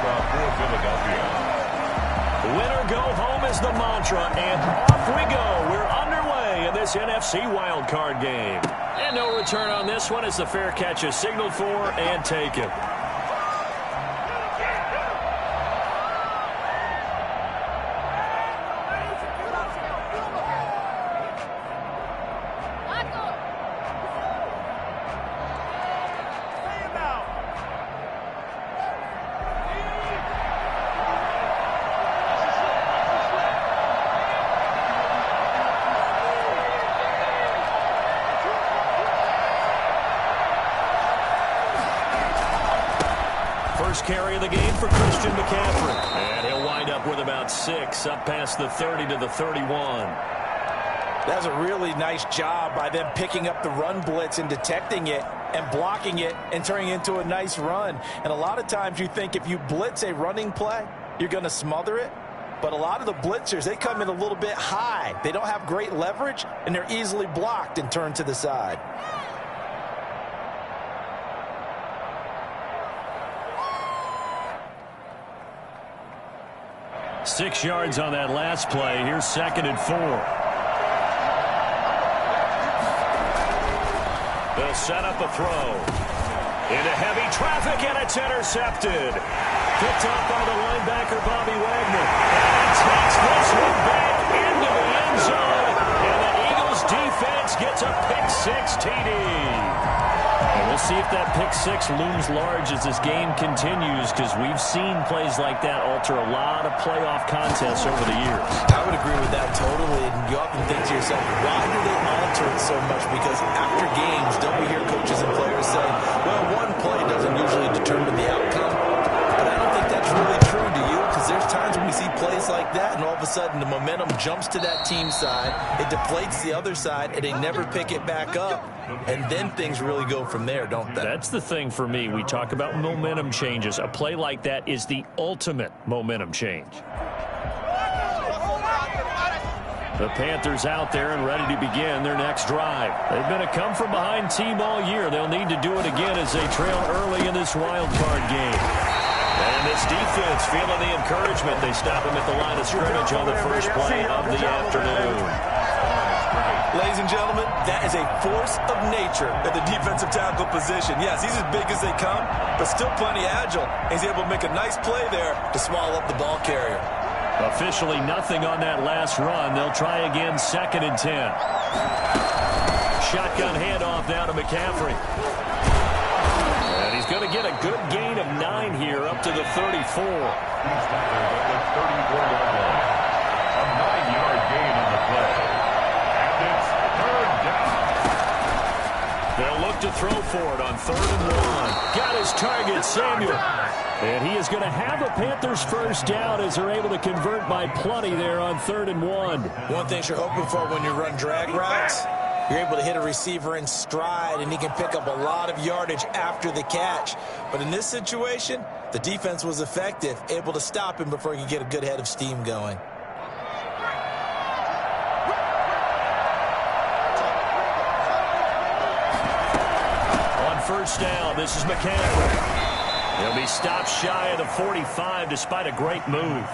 for Philadelphia. Winner go home is the mantra, and off we go. We're underway in this NFC wildcard game. And no return on this one as the fair catch is signaled for and taken. First carry of the game for Christian McCaffrey. And he'll wind up with about 6, up past the 30 to the 31. That's a really nice job by them picking up the run blitz and detecting it and blocking it and turning it into a nice run. And a lot of times you think if you blitz a running play, you're going to smother it. But a lot of the blitzers, they come in a little bit high. They don't have great leverage, and they're easily blocked and turned to the side. Six yards on that last play. Here's 2nd and 4. They'll set up a throw. Into heavy traffic, and it's intercepted. Picked up by the linebacker, Bobby Wagner. And takes this one back into the end zone. And the Eagles defense gets a pick-6 TD. And we'll see if that pick-6 looms large as this game continues, because we've seen plays like that alter a lot of playoff contests over the years. I would agree with that totally. And you often think to yourself, why do they alter it so much? Because after games, don't we hear coaches and players say, well, one play doesn't usually determine the outcome. But I don't think that's really true to you, because there's times when we see plays like that, and all of a sudden the momentum jumps to that team side, it deflates the other side, and they never pick it back up. And then things really go from there, don't they? That's the thing for me. We talk about momentum changes. A play like that is the ultimate momentum change. The Panthers out there and ready to begin their next drive. They've been a come-from-behind team all year. They'll need to do it again as they trail early in this wild card game. And this defense feeling the encouragement. They stop him at the line of scrimmage on the first play of the afternoon. Ladies and gentlemen, that is a force of nature at the defensive tackle position. Yes, he's as big as they come, but still plenty agile. He's able to make a nice play there to swallow up the ball carrier. Officially nothing on that last run. They'll try again, 2nd and 10. Shotgun handoff now to McCaffrey. And he's going to get a good gain of 9 here, up to the 34. He's tackled at the 34-yard line. A 9-yard gain on the play. And it's 3rd down. They'll look to throw for it on 3rd and 1. Got his target, Samuel. And he is going to have a Panthers first down as they're able to convert by plenty there on 3rd and 1. One thing you're hoping for when you run drag routes, you're able to hit a receiver in stride, and he can pick up a lot of yardage after the catch. But in this situation, the defense was effective, able to stop him before he could get a good head of steam going. On first down, this is McCaffrey. He'll be stopped shy of the 45 despite a great move.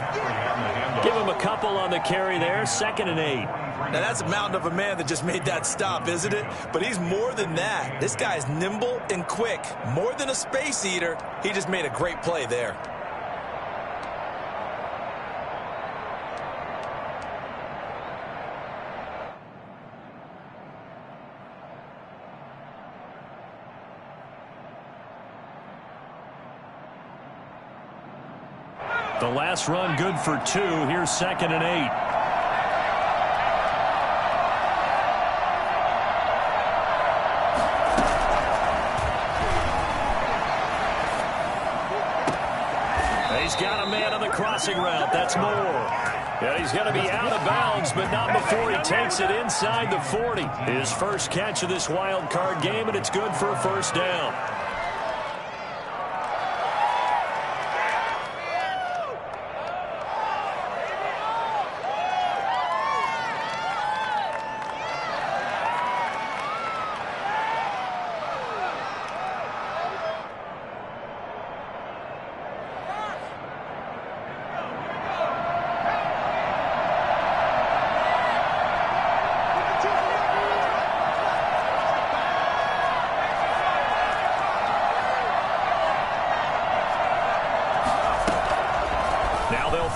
Give him a couple on the carry there, 2nd and 8. Now, that's a mountain of a man that just made that stop, isn't it? But he's more than that. This guy's nimble and quick. More than a space eater, he just made a great play there. The last run good for 2. Here's 2nd and 8. He's got a man on the crossing route. That's Moore. And he's going to be out of bounds, but not before he takes it inside the 40. His first catch of this wild card game, and it's good for a first down.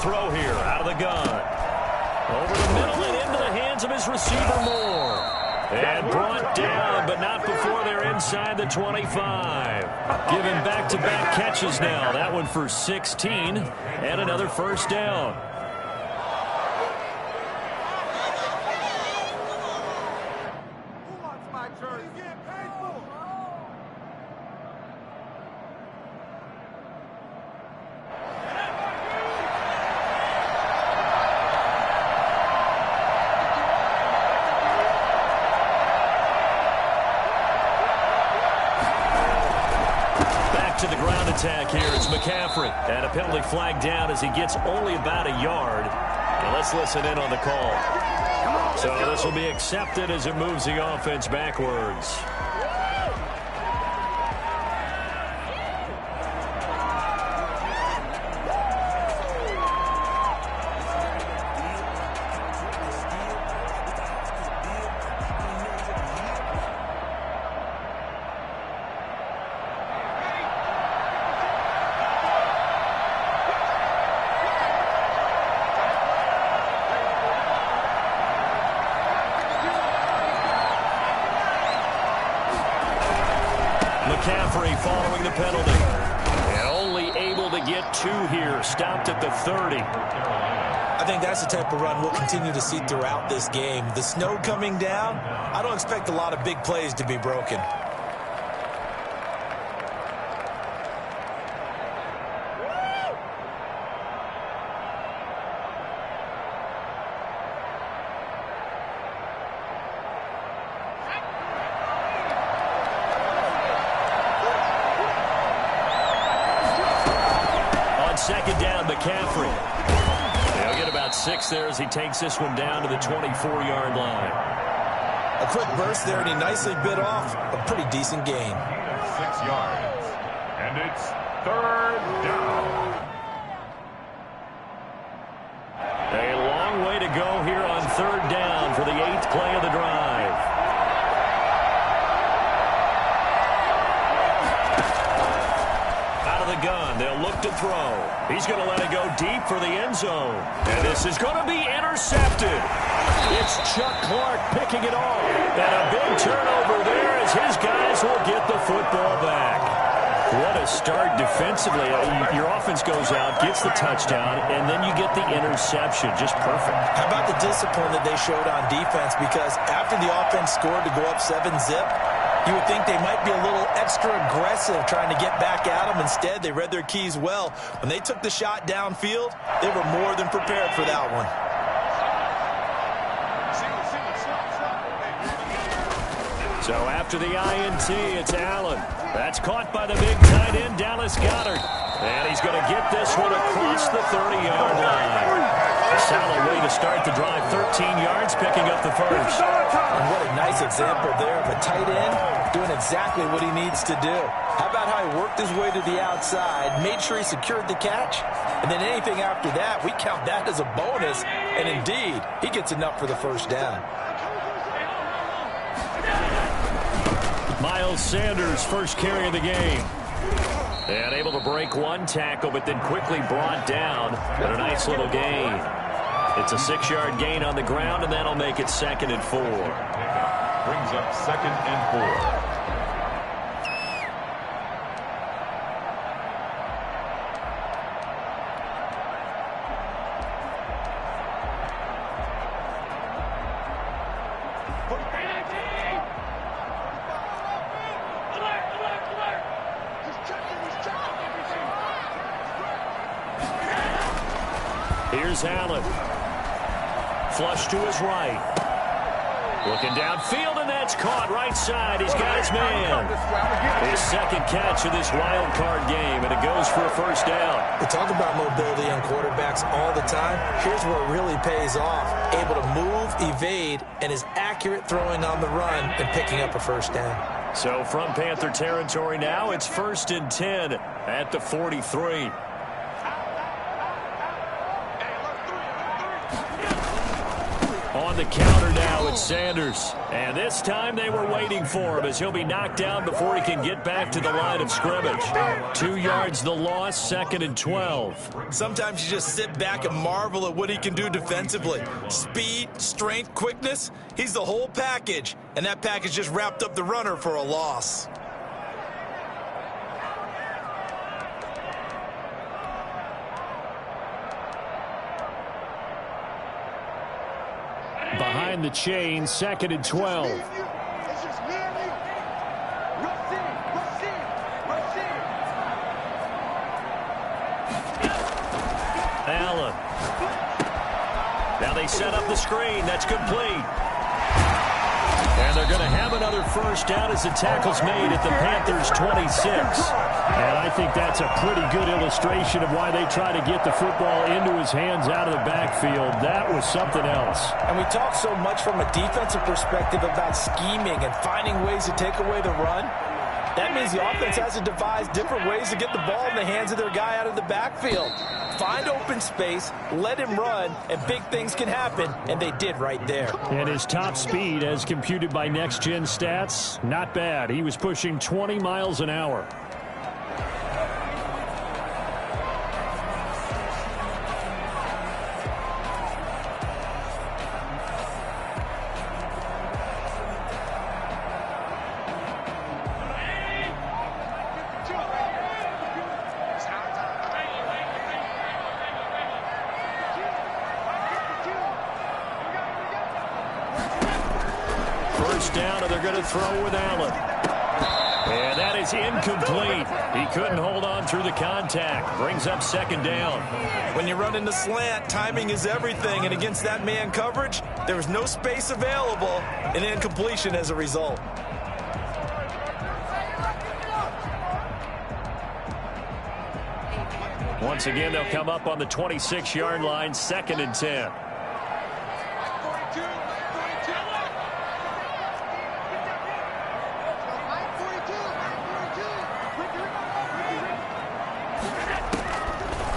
throw here out of the gun. Over the middle and into the hands of his receiver Moore. And brought down, but not before they're inside the 25. Giving back-to-back catches now. That one for 16 and another first down. To the ground attack here. It's McCaffrey. And a penalty flag down as he gets only about a yard. And let's listen in on the call. So this will be accepted as it moves the offense backwards. McCaffrey following the penalty. And only able to get 2 here. Stopped at the 30. I think that's the type of run we'll continue to see throughout this game. The snow coming down, I don't expect a lot of big plays to be broken. Second down, McCaffrey. They'll get about 6 there as he takes this one down to the 24-yard line. A quick burst there, and he nicely bit off a pretty decent gain. 6 yards. And it's 3rd down. A long way to go here on 3rd down for the 8th play of the drive. The gun. They'll look to throw. He's going to let it go deep for the end zone. And this is going to be intercepted. It's Chuck Clark picking it off. And a big turnover there as his guys will get the football back. What a start defensively. Your offense goes out, gets the touchdown, and then you get the interception. Just perfect. How about the discipline that they showed on defense? Because after the offense scored to go up 7-zip, you would think they might be a little extra aggressive trying to get back at them. Instead, they read their keys well. When they took the shot downfield, they were more than prepared for that one. So after the INT, it's Allen. That's caught by the big tight end, Dallas Goedert. And he's going to get this one across the 30-yard line. A solid way to start the drive. 13 yards, picking up the first. And what a nice example there of a tight end doing exactly what he needs to do. How about how he worked his way to the outside, made sure he secured the catch, and then anything after that, we count that as a bonus. And indeed, he gets enough for the first down. Miles Sanders, first carry of the game. And able to break one tackle, but then quickly brought down. But a nice little gain. It's a 6-yard gain on the ground, and that'll make it 2nd and 4. Brings up 2nd and 4. Here's Allen. Flush to his right. Looking downfield, and that's caught right side. He's got his man. His 2nd catch of this wild card game, and it goes for a first down. We talk about mobility on quarterbacks all the time. Here's where it really pays off. Able to move, evade, and is accurate throwing on the run and picking up a first down. So from Panther territory now, it's 1st and 10 at the 43. On on the counter now. It's Sanders. And this time they were waiting for him as he'll be knocked down before he can get back to the line of scrimmage. 2 yards the loss, 2nd and 12. Sometimes you just sit back and marvel at what he can do defensively. Speed, strength, quickness, he's the whole package. And that package just wrapped up the runner for a loss. Behind the chain, 2nd and 12. Allen. Now they set up the screen. That's complete. And they're going to have another first down as the tackle's made at the Panthers' 26. And I think that's a pretty good illustration of why they try to get the football into his hands out of the backfield. That was something else. And we talk so much from a defensive perspective about scheming and finding ways to take away the run. That means the offense has to devise different ways to get the ball in the hands of their guy out of the backfield. Find open space, let him run, and big things can happen, and they did right there. And his top speed, as computed by Next Gen Stats, not bad. He was pushing 20 miles an hour. Down, and they're going to throw with Allen. And that is incomplete. He couldn't hold on through the contact. Brings up 2nd down. When you run in the slant, timing is everything, and against that man coverage, there was no space available, and incompletion as a result. Once again, they'll come up on the 26-yard line, 2nd and 10.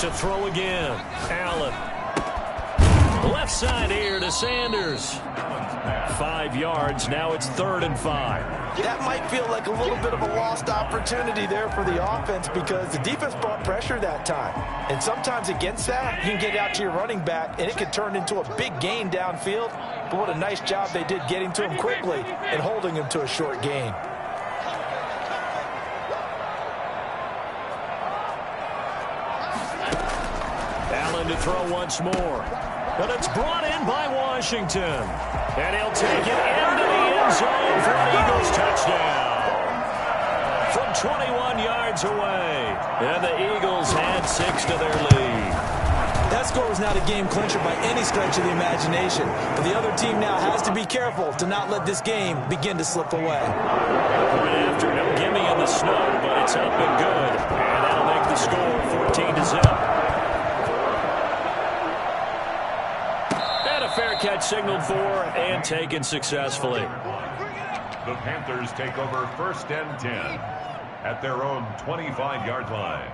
To throw again. Allen. Left side here to Sanders. 5 yards. Now it's 3rd and 5. That might feel like a little bit of a lost opportunity there for the offense because the defense brought pressure that time. And sometimes against that, you can get out to your running back, and it can turn into a big gain downfield. But what a nice job they did getting to him quickly and holding him to a short gain. To throw once more. But it's brought in by Washington. And he'll take it into the end zone for an Eagles touchdown. From 21 yards away. And the Eagles add 6 to their lead. That score was not a game clincher by any stretch of the imagination. But the other team now has to be careful to not let this game begin to slip away. Point after, no gimme in the snow, but it's up and good. And that'll make the score 14-0. Fair catch signaled for and taken successfully. The Panthers take over 1st and 10 at their own 25-yard line.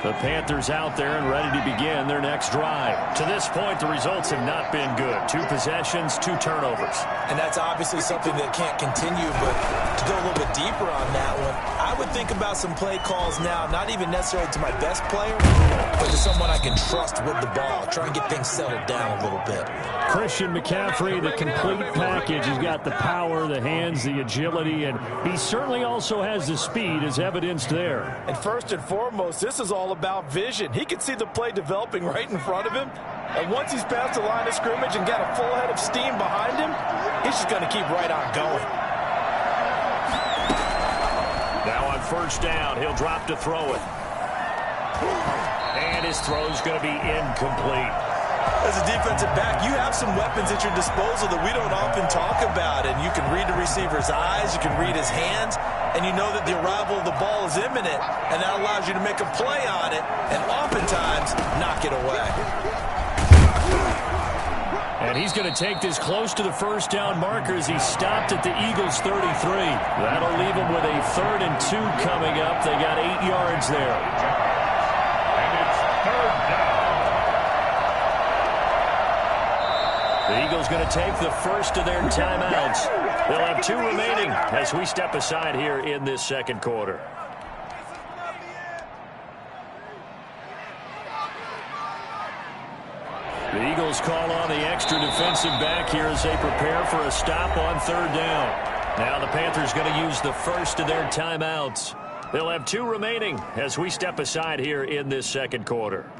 The Panthers out there and ready to begin their next drive. To this point, the results have not been good. 2 possessions, 2 turnovers. And that's obviously something that can't continue, but to go a little bit deeper on that one, I would think about some play calls now, not even necessarily to my best player, but to someone I can trust with the ball. Try and get things settled down a little bit. Christian McCaffrey, the complete package. He's got the power, the hands, the agility, and he certainly also has the speed as evidenced there. And first and foremost, this is all about vision. He can see the play developing right in front of him, and once he's past the line of scrimmage and got a full head of steam behind him, he's just going to keep right on going. Now on 1st down, he'll drop to throw it. And his throw's going to be incomplete. As a defensive back, you have some weapons at your disposal that we don't often talk about, and you can read the receiver's eyes, you can read his hands, and you know that the arrival of the ball is imminent, and that allows you to make a play on it and oftentimes knock it away. And he's going to take this close to the 1st down marker as he stopped at the Eagles' 33. That'll leave him with a 3rd and 2 coming up. They got 8 yards there. And it's 3rd down. The Eagles going to take the first of their timeouts. They'll have 2 remaining as we step aside here in this second quarter. The Eagles call on the extra defensive back here as they prepare for a stop on 3rd down. Now the Panthers going to use the first of their timeouts. They'll have 2 remaining as we step aside here in this second quarter.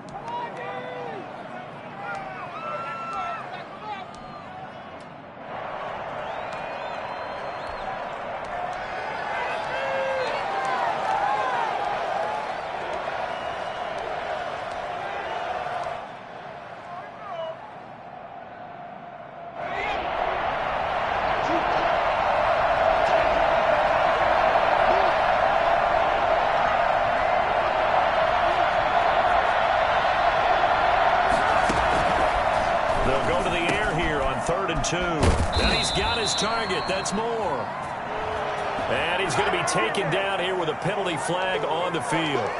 And he's got his target. That's Moore. And he's going to be taken down here with a penalty flag on the field.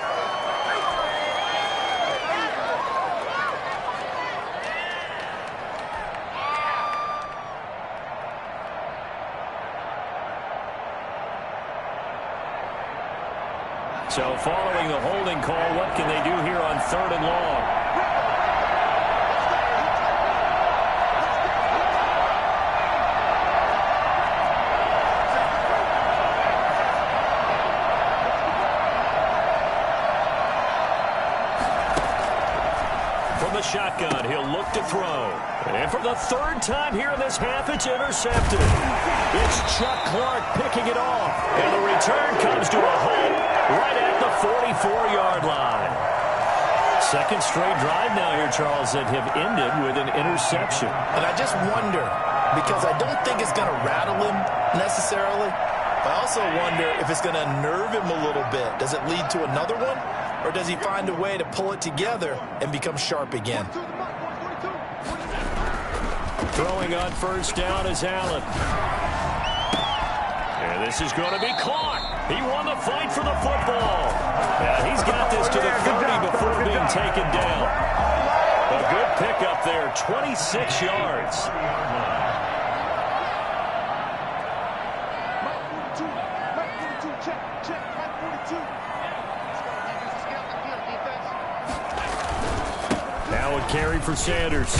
So following the holding call, what can they do here on 3rd and long? Shotgun. He'll look to throw. And for the 3rd time here in this half, it's intercepted. It's Chuck Clark picking it off. And the return comes to a halt right at the 44-yard line. Second straight drive now here, Charles, that have ended with an interception. And I just wonder, because I don't think it's going to rattle him necessarily. I also wonder if it's going to nerve him a little bit. Does it lead to another one? Or does he find a way to pull it together and become sharp again? Throwing on 1st down is Allen. And this is going to be caught. He won the fight for the football. And he's got this to the 30 before being taken down. A good pickup there, 26 yards. Carry for Sanders.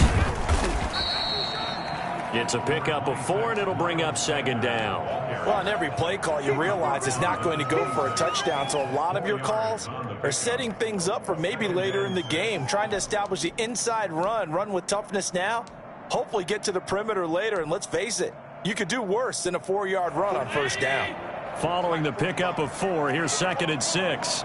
It's a pickup of 4, and it'll bring up 2nd down. Well, on every play call, you realize it's not going to go for a touchdown, so a lot of your calls are setting things up for maybe later in the game, trying to establish the inside run with toughness now, hopefully get to the perimeter later, and let's face it, you could do worse than a 4-yard run on 1st down. Following the pickup of 4, here's 2nd and 6.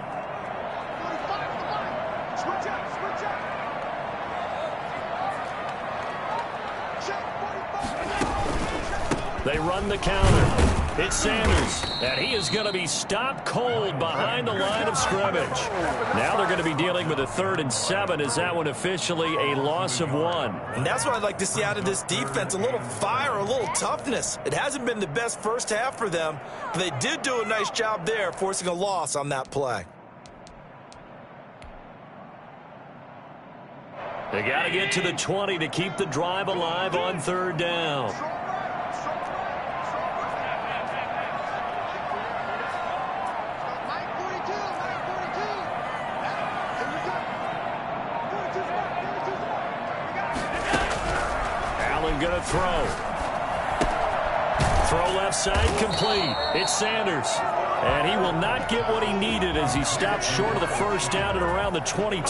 They run the counter. It's Sanders, and he is going to be stopped cold behind the line of scrimmage. Now they're going to be dealing with a 3rd and 7. Is that one officially a loss of 1? And that's what I'd like to see out of this defense, a little fire, a little toughness. It hasn't been the best first half for them, but they did do a nice job there, forcing a loss on that play. They got to get to the 20 to keep the drive alive on 3rd down. Allen going to throw. Throw left side complete. It's Sanders. And he will not get what he needed as he stopped short of the 1st down at around the 22.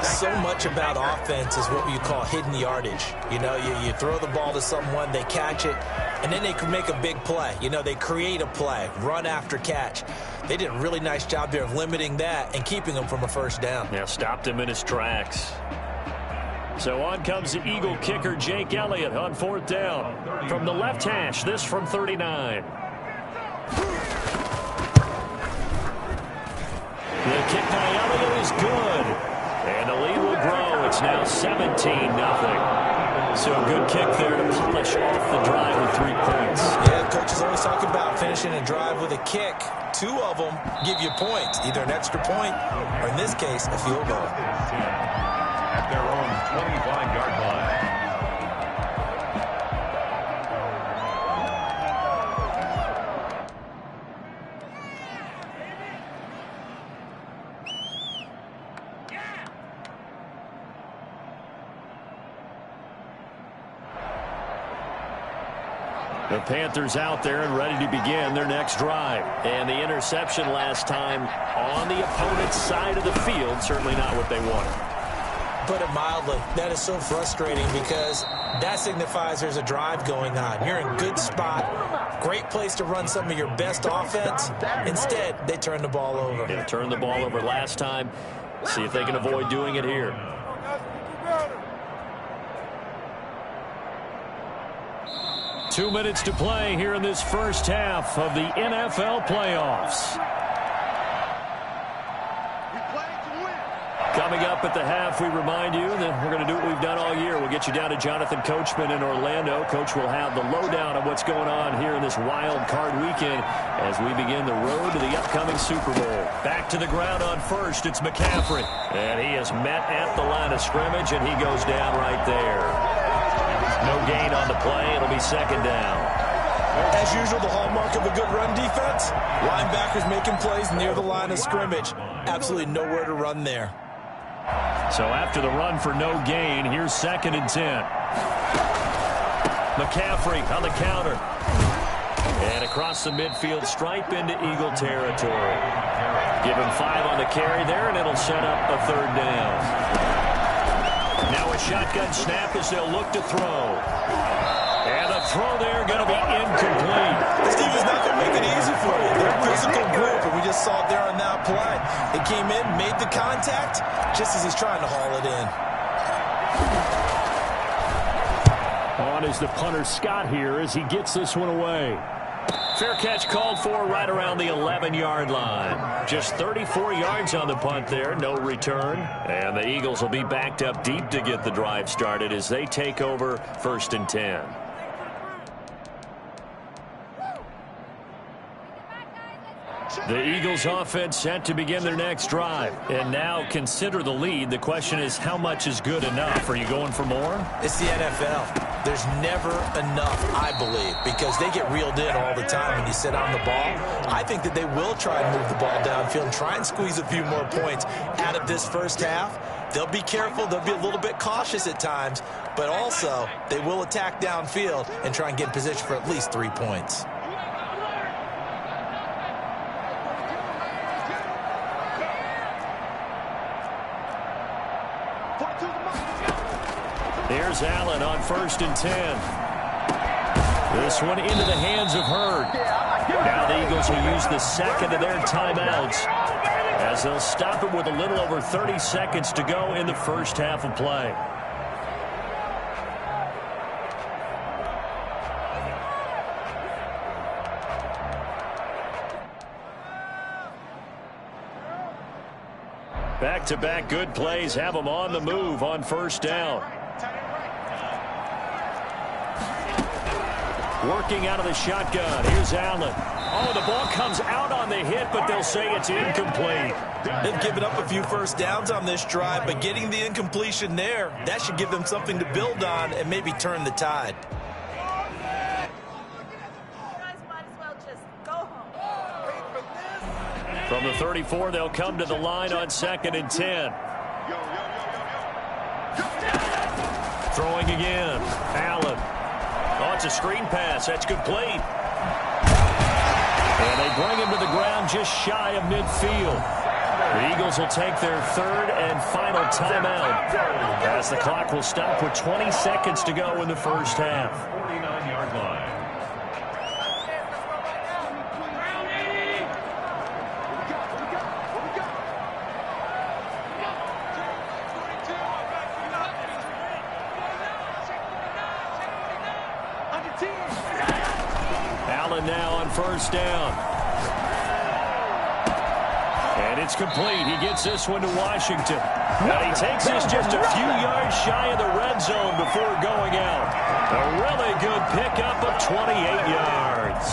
So much about offense is what you call hidden yardage. You know, you throw the ball to someone, they catch it, and then they can make a big play. You know, they create a play, run after catch. They did a really nice job there of limiting that and keeping him from a 1st down. Yeah, stopped him in his tracks. So on comes the Eagle kicker, Jake Elliott, on 4th down. From the left hash, this from 39. The kick by Elliott is good. And the lead will grow. It's now 17-0. So a good kick there to polish off the drive with 3 points. Yeah, coaches always talk about finishing a drive with a kick. 2 of them give you points, either an extra point or, in this case, a field goal. At their own 25-yard line. The Panthers out there and ready to begin their next drive. And the interception last time on the opponent's side of the field, certainly not what they wanted. Put it mildly, that is so frustrating because that signifies there's a drive going on. You're in good spot, great place to run some of your best offense. Instead, they turn the ball over. They turned the ball over last time. See if they can avoid doing it here. Two minutes to play here in this first half of the NFL playoffs. Coming up at the half, we remind you that we're going to do what we've done all year. We'll get you down to Jonathan Coachman in Orlando. Coach will have the lowdown of what's going on here in this wild card weekend as we begin the road to the upcoming Super Bowl. Back to the ground on first, it's McCaffrey. And he is met at the line of scrimmage, and he goes down right there. No gain on the play. It'll be second down. As usual, the hallmark of a good run defense, linebackers making plays near the line of scrimmage. Absolutely nowhere to run there. So after the run for no gain, here's 2nd and 10. McCaffrey on the counter. And across the midfield stripe into Eagle territory. Give him 5 on the carry there, and it'll set up a 3rd down. Now a shotgun snap as they'll look to throw. And the throw there going to be incomplete. This team is not going to make it easy for you. They're a physical group, and we just saw it there on that play. It came in, made the contact, just as he's trying to haul it in. On is the punter Scott here as he gets this one away. Fair catch called for right around the 11-yard line. Just 34 yards on the punt there, no return. And the Eagles will be backed up deep to get the drive started as they take over 1st and 10. The Eagles offense set to begin their next drive. And now consider the lead. The question is, how much is good enough? Are you going for more? It's the NFL. There's never enough, I believe, because they get reeled in all the time when you sit on the ball. I think that they will try and move the ball downfield and try and squeeze a few more points out of this first half. They'll be careful. They'll be a little bit cautious at times, but also they will attack downfield and try and get in position for at least 3 points. Here's Allen on 1st and 10. This one into the hands of Hurd. Now the Eagles will use the 2nd of their timeouts as they'll stop it with a little over 30 seconds to go in the first half of play. Back-to-back good plays have them on the move on 1st down. Working out of the shotgun. Here's Allen. Oh, the ball comes out on the hit, but they'll say it's incomplete. They've given up a few first downs on this drive, but getting the incompletion there, that should give them something to build on and maybe turn the tide. From the 34, they'll come to the line on 2nd and 10. Throwing again. Allen. Oh, it's a screen pass. That's complete. And they bring him to the ground just shy of midfield. The Eagles will take their 3rd and final timeout as the clock will stop with 20 seconds to go in the first half. 49-yard line. Allen now on 1st down. And it's complete. He gets this one to Washington. And he takes this just a few yards shy of the red zone before going out. A really good pickup of 28 yards.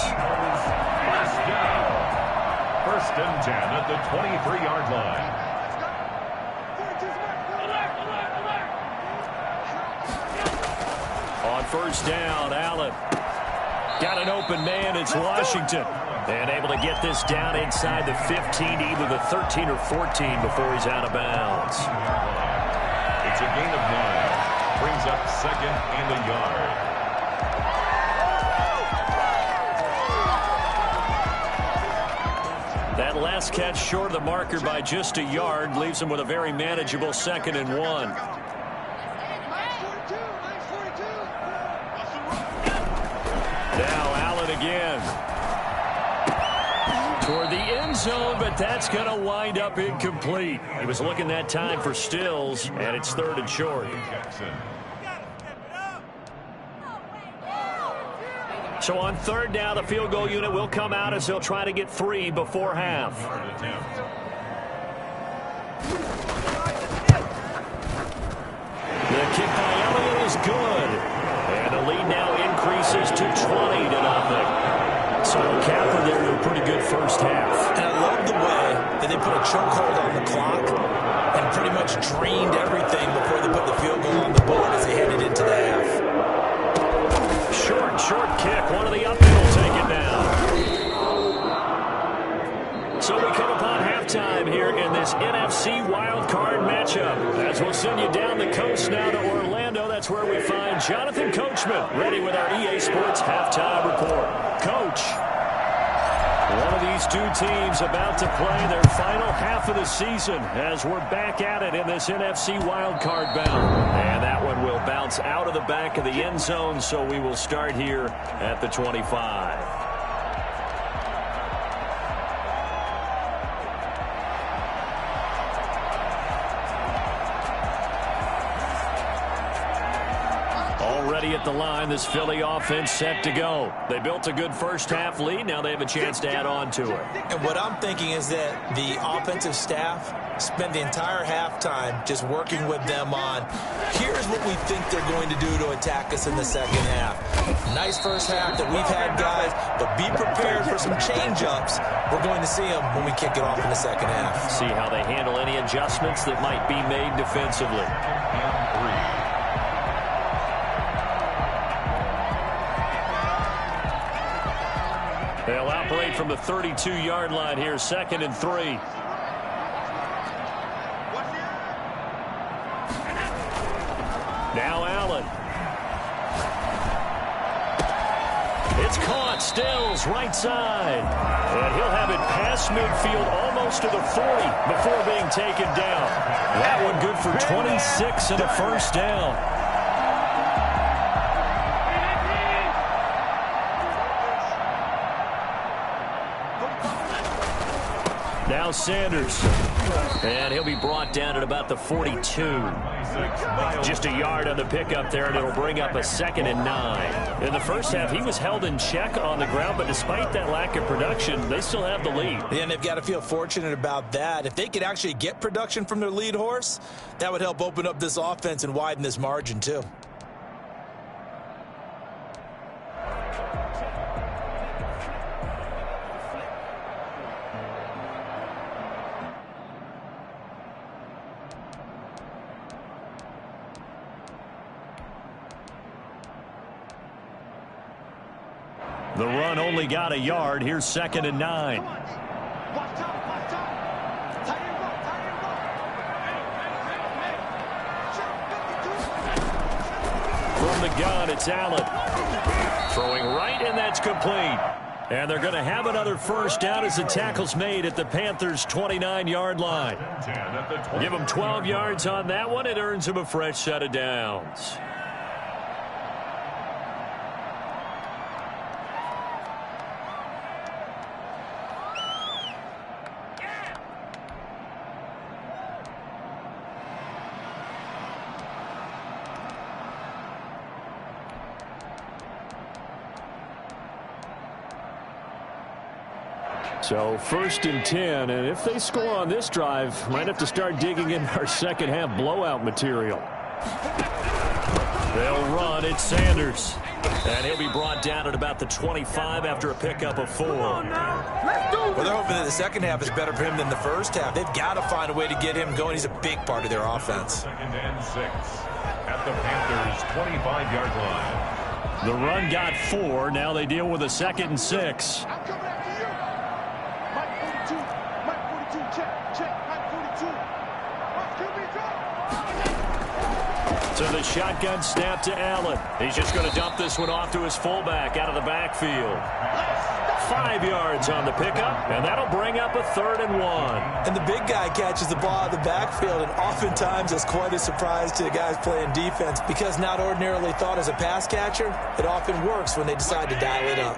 1st and 10 at the 23-yard line. On 1st down, Allen. Got an open man. It's Washington. And able to get this down inside the 15, either the 13 or 14 before he's out of bounds. It's a gain of 9. Brings up 2nd and a yard. last catch short of the marker by just a yard. Leaves him with a very manageable 2nd and 1. Now Allen again. Toward the end zone, but that's going to wind up incomplete. He was looking that time for Stills, and it's 3rd and short. So on 3rd down, the field goal unit will come out as they'll try to get 3 before half. The kick by Elliott is good. And the lead now increases to 20-0. So Capper there to a pretty good first half. And I love the way that they put a chokehold on the clock and pretty much drained everything before they put the field goal on the board as they headed into the half. Short kick. One of the up will take it down. So we come upon halftime here in this NFC wildcard matchup. As we'll send you down the coast now to Orlando, that's where we find Jonathan Coachman ready with our EA Sports halftime report. Coach, one of these two teams about to play their final half of the season as we're back at it in this NFC wildcard bout. And that one will bounce out of the back of the end zone, so we will start here at the 25. Already at the line, this Philly offense set to go. They built a good first half lead. Now they have a chance to add on to it. And what I'm thinking is that the offensive staff spend the entire halftime just working with them on, here's what we think they're going to do to attack us in the second half. Nice first half that we've had, guys, but be prepared for some change-ups. We're going to see them when we kick it off in the second half. See how they handle any adjustments that might be made defensively. They'll operate from the 32-yard line here, 2nd and 3. Now Allen. It's caught. Stills, right side. And he'll have it past midfield almost to the 40 before being taken down. That one good for 26 and a first down. Now Sanders. And he'll be brought down at about the 42. Just a yard on the pickup there, and it'll bring up a 2nd and 9. In the first half, he was held in check on the ground, but despite that lack of production, they still have the lead. Yeah, and they've got to feel fortunate about that. If they could actually get production from their lead horse, that would help open up this offense and widen this margin too. The run only got a yard. Here's 2nd and 9. From the gun, it's Allen. Throwing right, and that's complete. And they're going to have another first down as the tackle's made at the Panthers' 29-yard line. Give them 12 yards on that one. It earns them a fresh set of downs. So 1st and 10, and if they score on this drive, might have to start digging in our second half blowout material. They'll run. It's Sanders. And he'll be brought down at about the 25 after a pickup of 4. Well, they're hoping that the second half is better for him than the first half. They've got to find a way to get him going. He's a big part of their offense. 2nd and 6 at the Panthers' 25-yard line. The run got 4. Now they deal with a 2nd and 6. So the shotgun snap to Allen. He's just going to dump this one off to his fullback out of the backfield. 5 5 yards on the pickup, and that'll bring up a 3rd and 1. And the big guy catches the ball out of the backfield, and oftentimes it's quite a surprise to the guys playing defense because not ordinarily thought as a pass catcher, it often works when they decide to dial it up.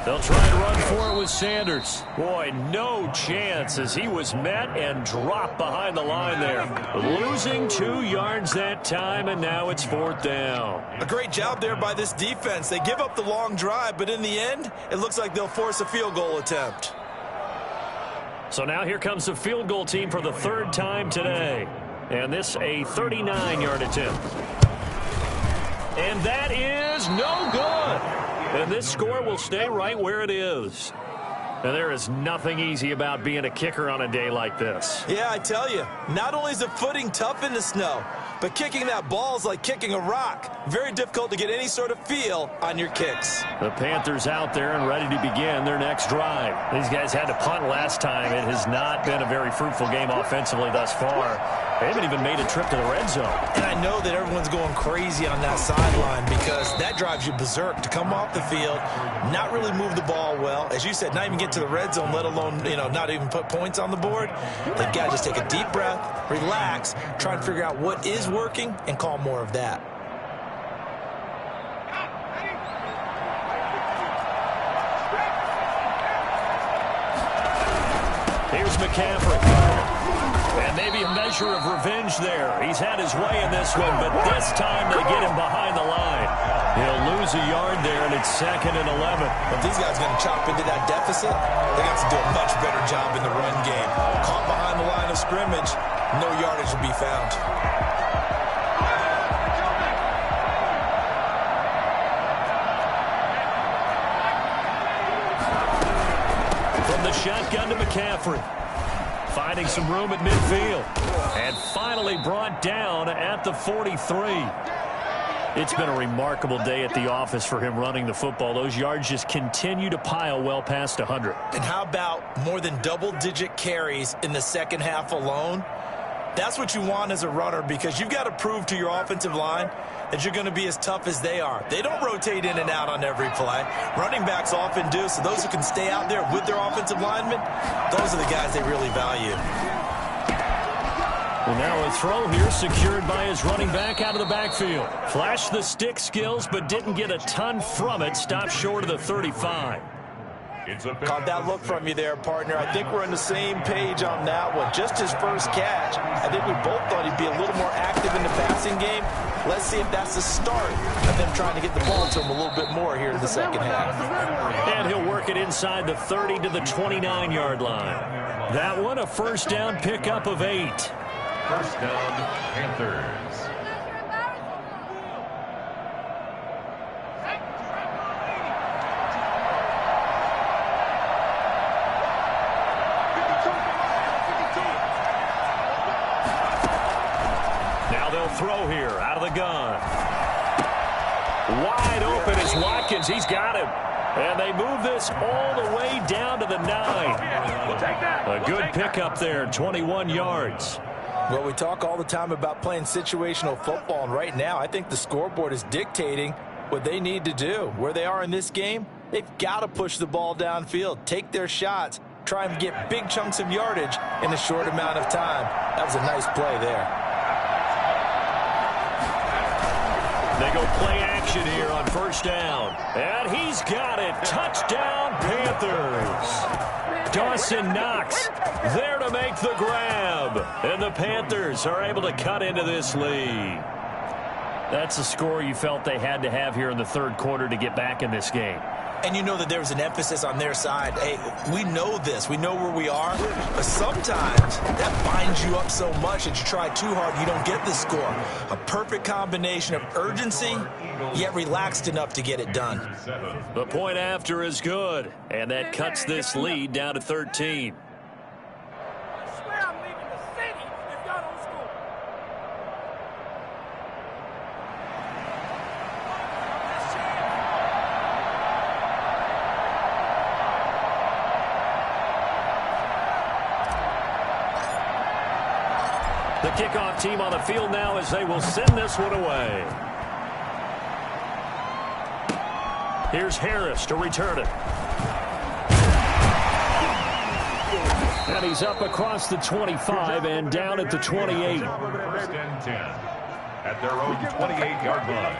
They'll try and run for it with Sanders. Boy, no chance as he was met and dropped behind the line there. Losing 2 yards that time, and now it's 4th down. A great job there by this defense. They give up the long drive, but in the end, it looks like they'll force a field goal attempt. So now here comes the field goal team for the 3rd time today. And this a 39-yard attempt. And that is no good. And this score will stay right where it is. And there is nothing easy about being a kicker on a day like this. Yeah, I tell you, not only is the footing tough in the snow, but kicking that ball is like kicking a rock. Very difficult to get any sort of feel on your kicks. The Panthers out there and ready to begin their next drive. These guys had to punt last time. It has not been a very fruitful game offensively thus far. They haven't even made a trip to the red zone. And I know that everyone's going crazy on that sideline because that drives you berserk to come off the field, not really move the ball well. As you said, not even get to the red zone, let alone, not even put points on the board. They've got to just take a deep breath, relax, try and figure out what is working, and call more of that. Here's McCaffrey. And maybe a measure of revenge there. He's had his way in this one, but this time they get him behind the line. He'll lose a yard there, and it's 2nd and 11. If these guys are going to chop into that deficit, they got to do a much better job in the run game. Caught behind the line of scrimmage, no yardage will be found. From the shotgun to McCaffrey. Finding some room at midfield. And finally brought down at the 43. It's been a remarkable day at the office for him running the football. Those yards just continue to pile well past 100. And how about more than double-digit carries in the second half alone? That's what you want as a runner because you've got to prove to your offensive line that you're going to be as tough as they are. They don't rotate in and out on every play. Running backs often do, so those who can stay out there with their offensive linemen, those are the guys they really value. Well, now a throw here secured by his running back out of the backfield. Flashed the stick skills, but didn't get a ton from it. Stopped short of the 35. Caught that look from you there, partner. I think we're on the same page on that one. Just his first catch. I think we both thought he'd be a little more active in the passing game. Let's see if that's the start of them trying to get the ball to him a little bit more here in the second half. And he'll work it inside the 30 to the 29-yard line. That one a 1st down pickup of 8. 1st down, Panthers. Throw here out of the gun. Wide open is Watkins. He's got him. And they move this all the way down to the 9. A good pickup there, 21 yards. Well, we talk all the time about playing situational football, and right now I think the scoreboard is dictating what they need to do. Where they are in this game, they've got to push the ball downfield, take their shots, try and get big chunks of yardage in a short amount of time. That was a nice play there. They go play action here on 1st down. And he's got it. Touchdown, Panthers. Dawson Knox there to make the grab. And the Panthers are able to cut into this lead. That's a score you felt they had to have here in the 3rd quarter to get back in this game. And you know that there was an emphasis on their side. Hey, we know this. We know where we are. But sometimes that binds you up so much that you try too hard and you don't get the score. A perfect combination of urgency, yet relaxed enough to get it done. The point after is good. And that cuts this lead down to 13. The kickoff team on the field now as they will send this one away. Here's Harris to return it. And he's up across the 25 and down at the 28. First and 10 at their own 28-yard line.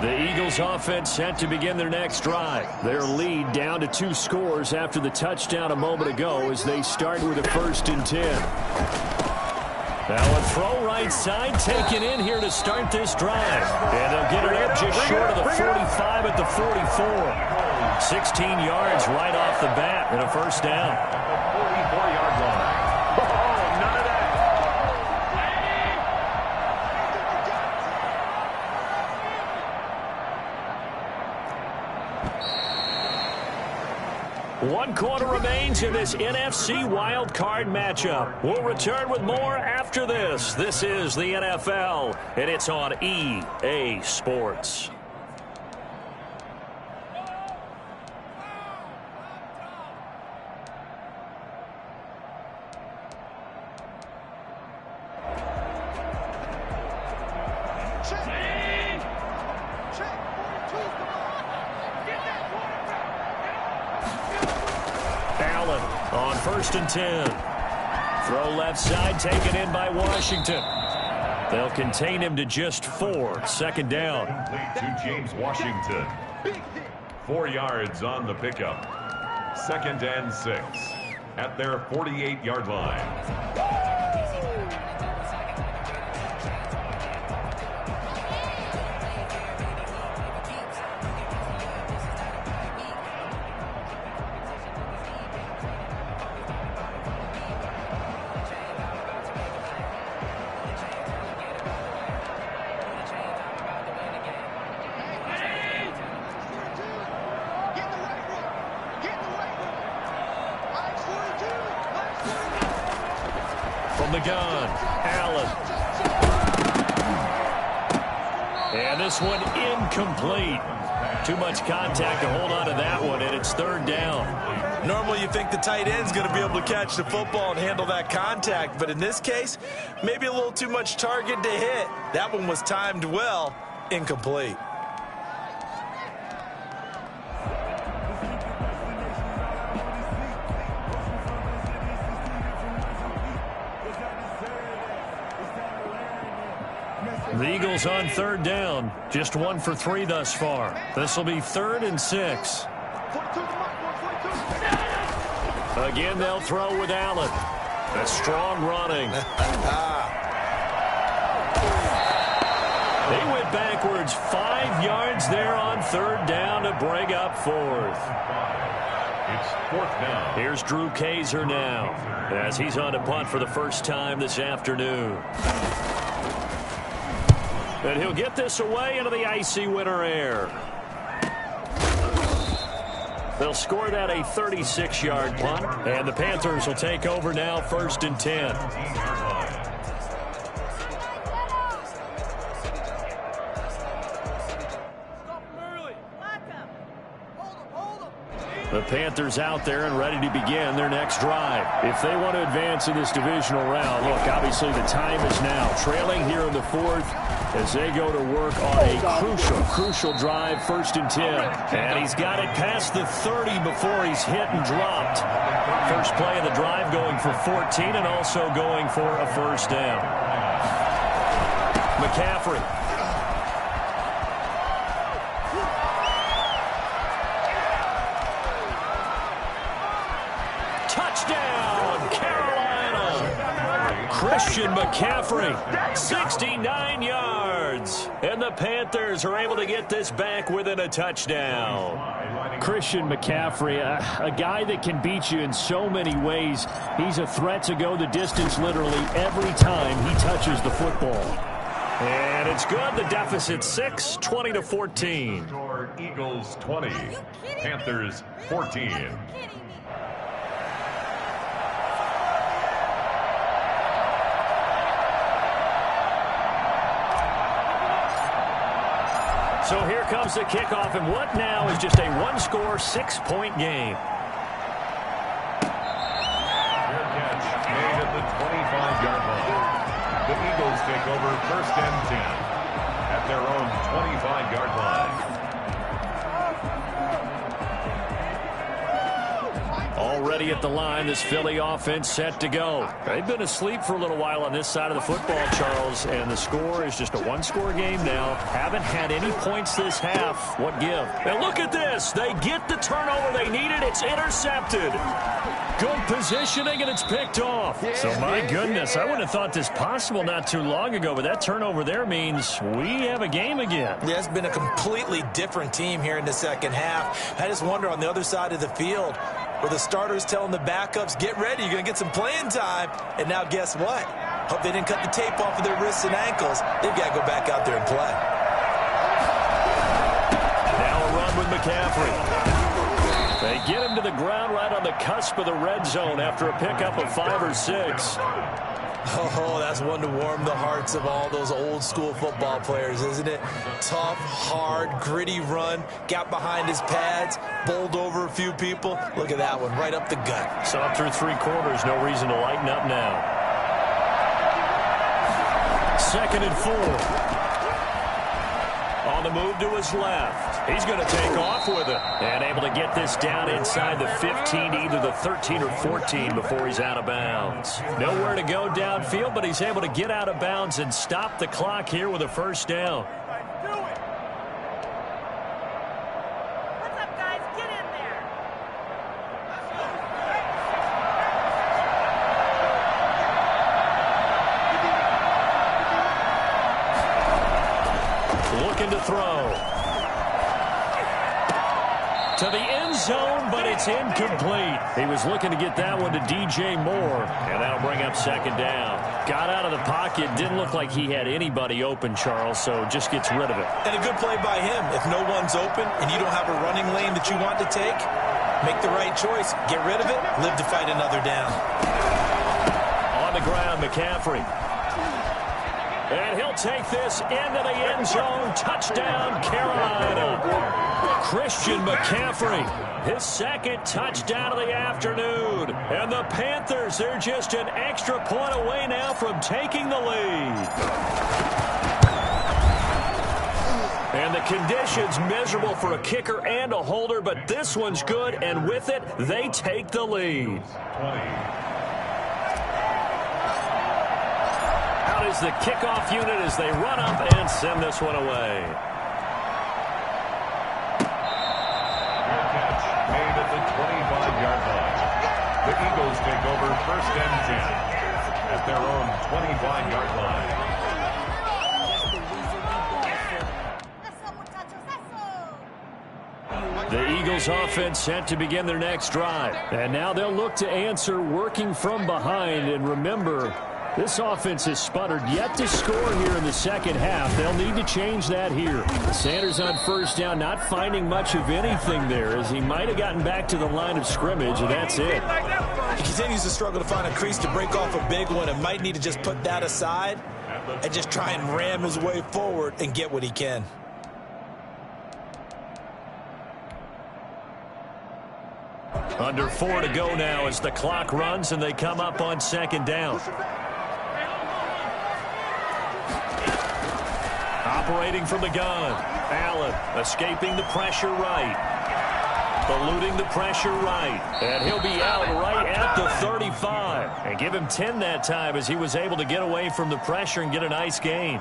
The Eagles offense set to begin their next drive. Their lead down to 2 scores after the touchdown a moment ago as they start with a 1st and 10. Now a throw right side taken in here to start this drive. And they'll get it up just short of the 45 at the 44. 16 yards right off the bat and a 1st down. At the 44-yard line. Oh, none of that. One quarter remains in this NFC wildcard matchup. We'll return with more after this. This is the NFL, and it's on EA Sports. Allen on 1st and 10. Throw left side, taken in by Washington. They'll contain him to just 4. 2nd down. Complete to James Washington. 4 yards on the pickup. 2nd and 6 at their 48-yard line. From the gun, Allen. And this one incomplete. Too much contact to hold on to that one, and it's 3rd down. Normally you think the tight end's going to be able to catch the football and handle that contact, but in this case, maybe a little too much target to hit. That one was timed well, incomplete. The Eagles on 3rd down. Just 1 for 3 thus far. This will be 3rd and 6. Again, they'll throw with Allen. A strong running. They went backwards 5 yards there on 3rd down to bring up 4th. It's 4th down. Here's Drew Kaiser now as he's on to punt for the first time this afternoon. And he'll get this away into the icy winter air. They'll score that a 36-yard punt, and the Panthers will take over now 1st and 10. The Panthers out there and ready to begin their next drive. If they want to advance in this divisional round, look, obviously the time is now. Trailing here in the 4th as they go to work on a crucial drive, 1st and 10. And he's got it past the 30 before he's hit and dropped. First play of the drive going for 14 and also going for a 1st down. McCaffrey. Touchdown, Carolina. Christian McCaffrey, 69 yards. And the Panthers are able to get this back within a touchdown. Christian McCaffrey, a guy that can beat you in so many ways. He's a threat to go the distance literally every time he touches the football. And it's good. The deficit 6, 20-14. Eagles 20, Panthers 14. So here comes the kickoff, and what now is just a one-score, 6-point game. Fair catch made at the 25-yard line. The Eagles take over 1st and 10 at their own 25-yard line. Already at the line, this Philly offense set to go. They've been asleep for a little while on this side of the football, Charles, and the score is just a one-score game now. Haven't had any points this half. What give? And look at this. They get the turnover they needed. It's intercepted. Good positioning, and it's picked off. So, my goodness, I wouldn't have thought this possible not too long ago, but that turnover there means we have a game again. Yeah, it's been a completely different team here in the second half. I just wonder on the other side of the field, where the starters telling the backups, get ready, you're going to get some playing time. And now guess what? Hope they didn't cut the tape off of their wrists and ankles. They've got to go back out there and play. Now a run with McCaffrey. They get him to the ground right on the cusp of the red zone after a pickup of 5 or 6. Oh, that's one to warm the hearts of all those old-school football players, isn't it? Tough, hard, gritty run, got behind his pads, bowled over a few people. Look at that one, right up the gut. So up through 3 quarters, no reason to lighten up now. 2nd and 4. On the move to his left. He's going to take off with it. And able to get this down inside the 15, either the 13 or 14 before he's out of bounds. Nowhere to go downfield, but he's able to get out of bounds and stop the clock here with a first down. What's up, guys? Get in there. Looking to throw. To the end zone, but it's incomplete. He was looking to get that one to DJ Moore, and that'll bring up 2nd down. Got out of the pocket. Didn't look like he had anybody open, Charles, so just gets rid of it. And a good play by him. If no one's open and you don't have a running lane that you want to take, make the right choice. Get rid of it. Live to fight another down. On the ground, McCaffrey. And he'll take this into the end zone. Touchdown, Carolina. Christian McCaffrey, his 2nd touchdown of the afternoon. And the Panthers, they're just an extra point away now from taking the lead. And the conditions miserable for a kicker and a holder, but this one's good, and with it, they take the lead. 20. Out is the kickoff unit as they run up and send this one away. Fair catch made at the 25-yard line. The Eagles take over 1st and 10 at their own 25-yard line. The Eagles offense set to begin their next drive. And now they'll look to answer working from behind. And remember, this offense has sputtered yet to score here in the second half. They'll need to change that here. Sanders on 1st down, not finding much of anything there as he might have gotten back to the line of scrimmage, and that's it. He continues to struggle to find a crease to break off a big one and might need to just put that aside and just try and ram his way forward and get what he can. Under 4 to go now as the clock runs and they come up on 2nd down. Operating from the gun. Allen escaping the pressure right. Eluding the pressure right. And he'll be out right at the 35. And give him 10 that time as he was able to get away from the pressure and get a nice gain.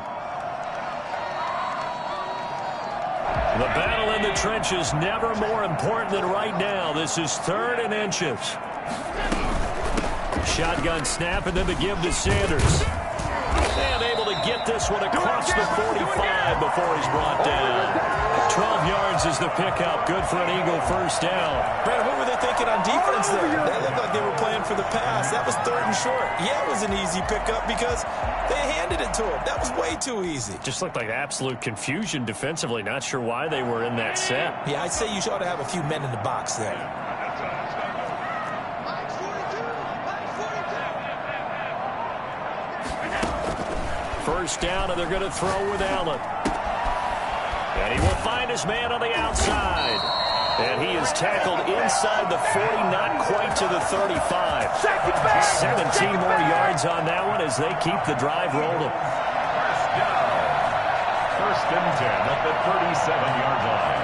The battle in the trenches never more important than right now. This is 3rd and inches. Shotgun snap and then the give to Sanders. And able to get this one across the 45 before he's brought down. 12 yards is the pickup. Good for an Eagle first down. Brad, what were they thinking on defense there? They looked like they were playing for the pass. That was 3rd and short. Yeah, it was an easy pickup because they handed it to him. That was way too easy. Just looked like absolute confusion defensively. Not sure why they were in that set. Yeah, I'd say you ought to have a few men in the box there. First down, and they're going to throw with Allen. And he will find his man on the outside. And he is tackled inside the 40, not quite to the 35. 17 more yards on that one as they keep the drive rolling. First and 10 at the 37-yard line.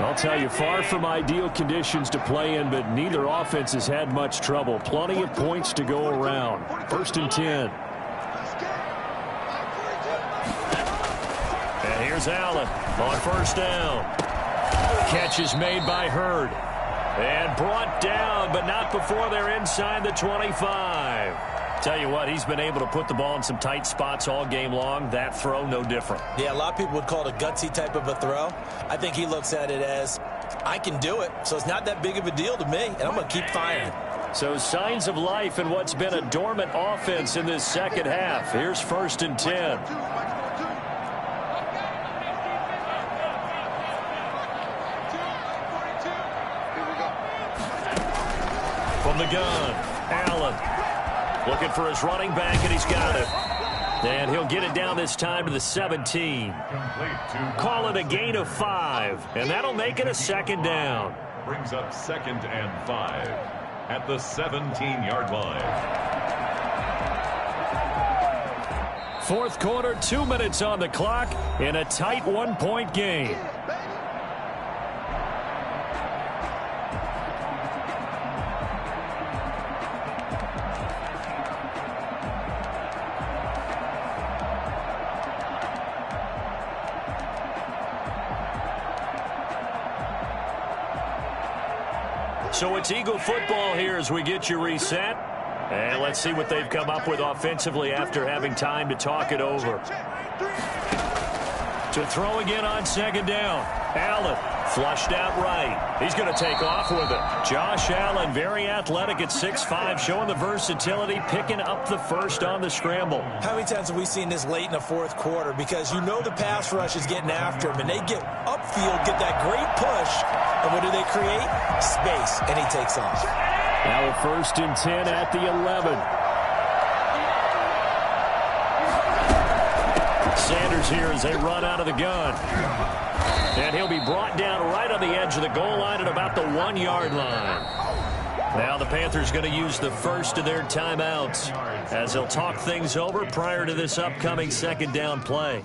I'll tell you, far from ideal conditions to play in, but neither offense has had much trouble. Plenty of points to go around. First and 10. And here's Allen on first down. Catch is made by Hurd. And brought down, but not before they're inside the 25. Tell you what, he's been able to put the ball in some tight spots all game long. That throw, no different. Yeah, a lot of people would call it a gutsy type of a throw. I think he looks at it as, I can do it, so it's not that big of a deal to me, and I'm going to keep firing. So signs of life in what's been a dormant offense in this second half. Here's first and 10. From the gun, Allen. Looking for his running back, and he's got it. And he'll get it down this time to the 17. Call it a gain of 5, and that'll make it a second down. Brings up second and 5 at the 17-yard line. Fourth quarter, 2 minutes on the clock in a tight one-point game. So it's Eagle football here as we get you reset. And let's see what they've come up with offensively after having time to talk it over. To throw again on second down. Allen flushed out right. He's going to take off with it. Josh Allen, very athletic at 6'5", showing the versatility, picking up the first on the scramble. How many times have we seen this late in the fourth quarter? Because you know the pass rush is getting after him, and they get upfield, get that great push, and what do they create? Space, and he takes off. Now a first and 10 at the 11. Sanders here as they run out of the gun. And he'll be brought down right on the edge of the goal line at about the 1-yard line. Now the Panthers going to use the first of their timeouts as they'll talk things over prior to this upcoming second down play.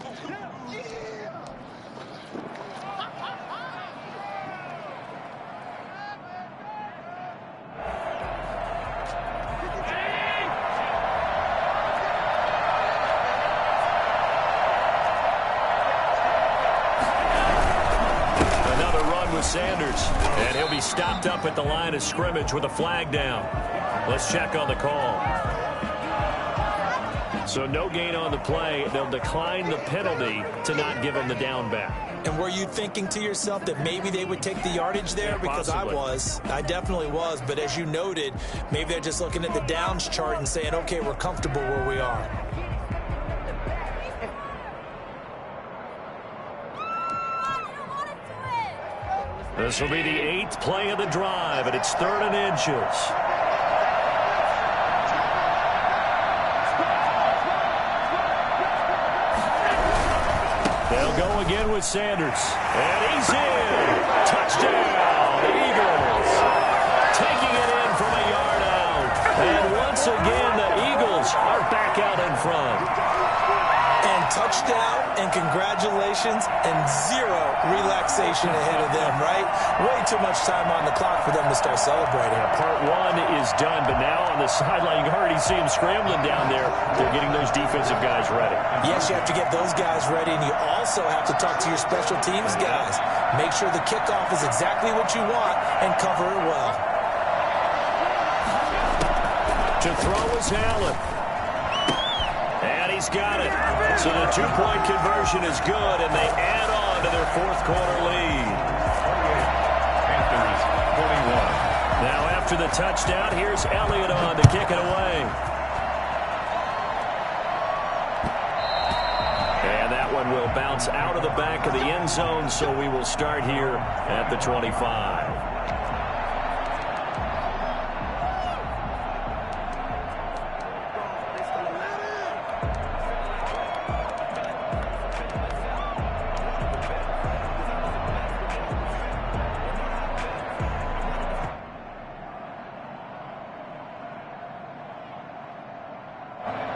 Sanders, and he'll be stopped up at the line of scrimmage with a flag down. Let's check on the call. So no gain on the play. They'll decline the penalty to not give him the down back. And were you thinking to yourself that maybe they would take the yardage there? Yeah, because possibly. I definitely was. But as you noted, maybe they're just looking at the downs chart and saying, okay, we're comfortable where we are. This will be the 8th play of the drive, and it's 3rd and inches. They'll go again with Sanders. And he's in. Touchdown, Eagles. Taking it in from a yard out. And once again, the Eagles are back out in front. And touchdown, and congratulations, and zero relaxation ahead of them, right? Way too much time on the clock for them to start celebrating. Part one is done, but now on the sideline, you can already see them scrambling down there. They're getting those defensive guys ready. Yes, you have to get those guys ready, and you also have to talk to your special teams guys. Make sure the kickoff is exactly what you want and cover it well. To throw is Allen. And he's got it. So the two-point conversion is good, and they add on to their fourth quarter lead. Panthers 41. Now after the touchdown, here's Elliott on to kick it away. And that one will bounce out of the back of the end zone, so we will start here at the 25.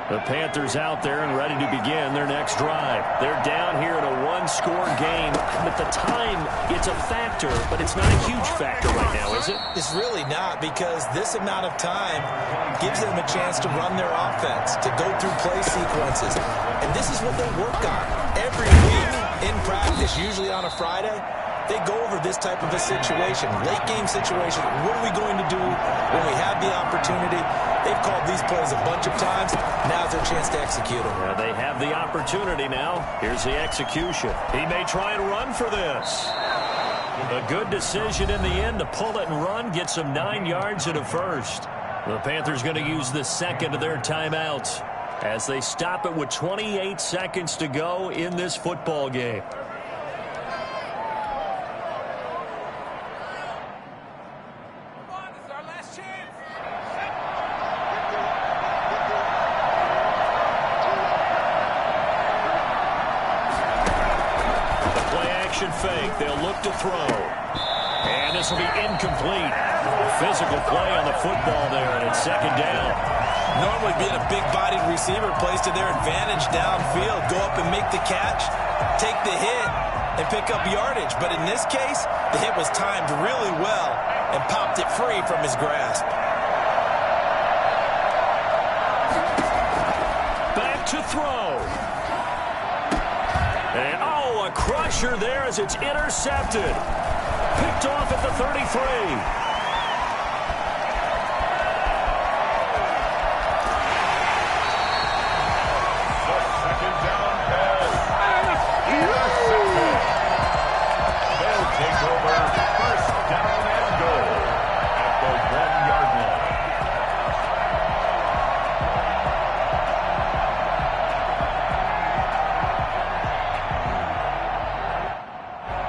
The Panthers out there and ready to begin their next drive. They're down here in a one-score game. At the time, it's a factor, but it's not a huge factor right now, is it? It's really not, because this amount of time gives them a chance to run their offense, to go through play sequences. And this is what they work on every week in practice, usually on a Friday. They go over this type of a situation, late game situation. What are we going to do when we have the opportunity? They've called these plays a bunch of times. Now's their chance to execute them. Yeah, they have the opportunity now. Here's the execution. He may try and run for this. A good decision in the end to pull it and run, get some 9 yards and a first. The Panthers going to use the second of their timeouts as they stop it with 28 seconds to go in this football game. Fake. They'll look to throw. And this will be incomplete. Physical play on the football there, and it's second down. Normally being a big-bodied receiver plays to their advantage downfield. Go up and make the catch, take the hit, and pick up yardage. But in this case, the hit was timed really well and popped it free from his grasp. Back to throw. And a crusher there as it's intercepted. Picked off at the 33.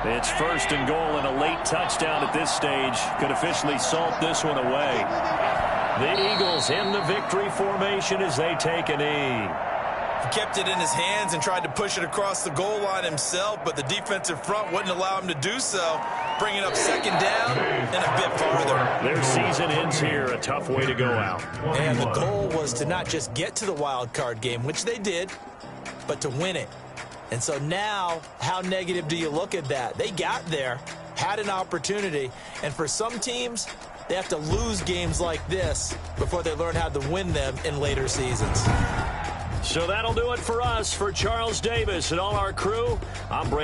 It's first and goal, and a late touchdown at this stage could officially salt this one away. The Eagles in the victory formation as they take a knee. He kept it in his hands and tried to push it across the goal line himself, but the defensive front wouldn't allow him to do so, bringing up second down and a bit farther. Their season ends here, a tough way to go out. And the goal was to not just get to the wild card game, which they did, but to win it. And so now, how negative do you look at that? They got there, had an opportunity, and for some teams, they have to lose games like this before they learn how to win them in later seasons. So that'll do it for us. For Charles Davis and all our crew, I'm Brandon.